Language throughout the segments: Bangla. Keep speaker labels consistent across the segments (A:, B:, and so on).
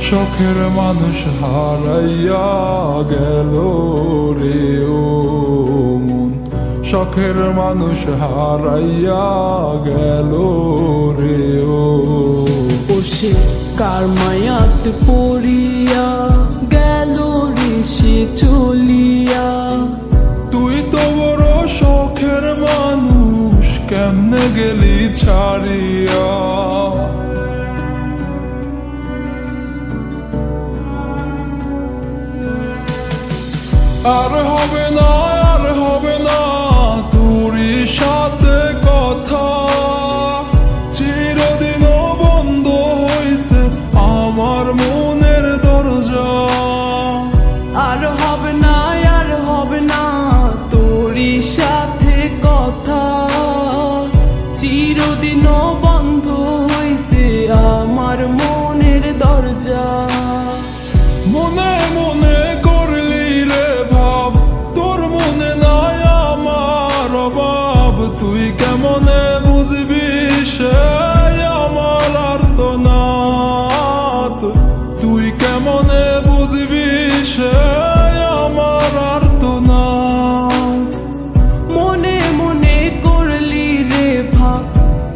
A: শখের মানুষ হারাইয়া গেল রে ও মন, শখের মানুষ হারাইয়া গেল রে ও।
B: সে কার মায়াত পড়িয়া গেল রে সে চলিয়া।
A: তুই তো বড় শখের মানুষ, কেমনে গেলি ছাড়িয়া। আর হবে না, আর হবে না তোরই সাথে কথা, চিরদিনও বন্ধ হইছে আমার মনের দরজা।
B: আর হবে না, আর হবে না তোরই সাথে কথা, চিরদিনও বন্ধ হইছে আমার মনের দরজা।
A: মনে মনে করলি রে ভাব, তোর মনে নাই আমার অভাব। তুই কেমনে বুঝবি সে আমার আর্তনাদ, তুই কেমনে বুঝবি সে আমার আর্তনাদ।
B: মনে মনে করলি রে ভাব,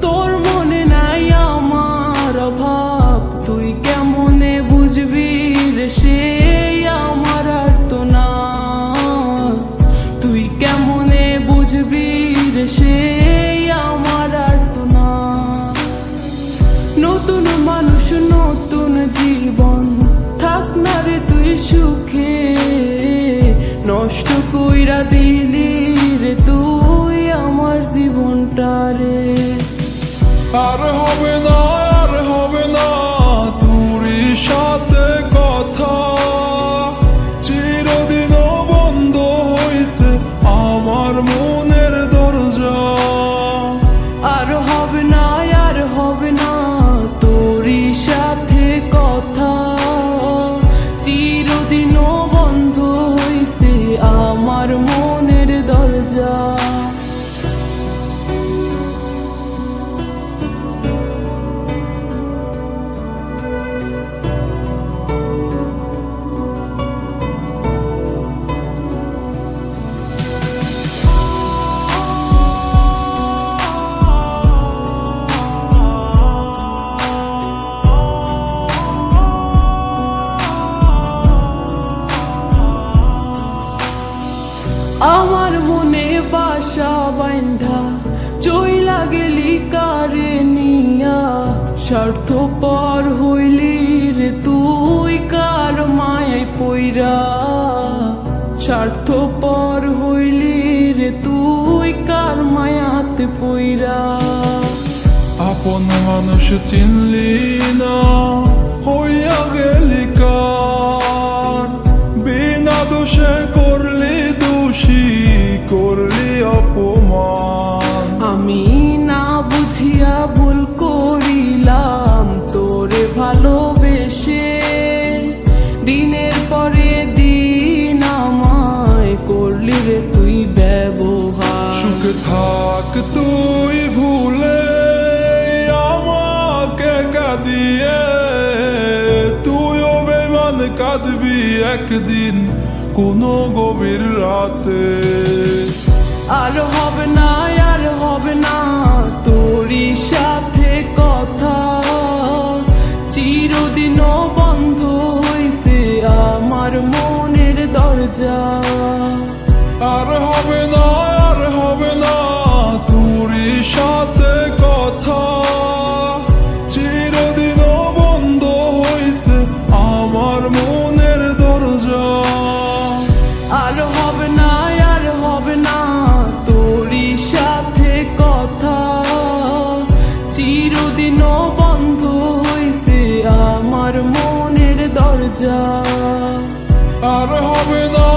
B: তোর মনে নাই আমার অভাব। তুই কেমনে বুঝবি রে সে আমার আর্তনাদ, তুই কেমনে বুঝবি রে সে আমার আর্তনাদ। নতুন মানুষ নতুন জীবন, থাক না রে তুই সুখে, নষ্ট কইরা দিলি রে তুই আমার জীবনটা রে।
A: আর হবে না, আর হবে না তোরই সাথে কথা, চিরদিনও বন্ধ হইছে আমার মনের দরজা।
B: আর হবে না, আর হবে না তোরই সাথে কথা, চিরদিনও বন্ধ হইছে আমার মনের দরজা। আমার মনে বাসা বাইন্ধা চইলা গেলি কারে নিয়া, স্বার্থপর হইলি রে তুই কার মায়ায় পইরা। স্বার্থপর হইলি রে তুই কার মায়াতে পইরা।
A: আপন মানুষ চিনলি না, হইয়া গেলি কার, বিনা দোষে করলি দোষী, করলি অপমান।
B: আমি না বুঝিয়া ভুল করিলাম তোরে ভালোবেসে, দিনের পরে দিন আমায় করলি রে তুই ব্যবহার।
A: সুখে থাক তুই ভুলে আমাকে কাঁদিয়ে, তুইও বেমান কাঁদবি একদিন কোনো গভীর রাতে।
B: আর হবে না, আর হবে না তোরই সাথে কথা, চিরদিনও বন্ধ হইছে আমার মনের দরজা।
A: আর হবে না, আর হবে না তোরই সাথে কথা, চিরদিনও বন্ধ হইছে আমার মনের দরজা।
B: আর হবে না, আর হবে না তোরই সাথে কথা, চিরদিনও বন্ধ হইছে আমার মনের দরজা।
A: আর হবে না,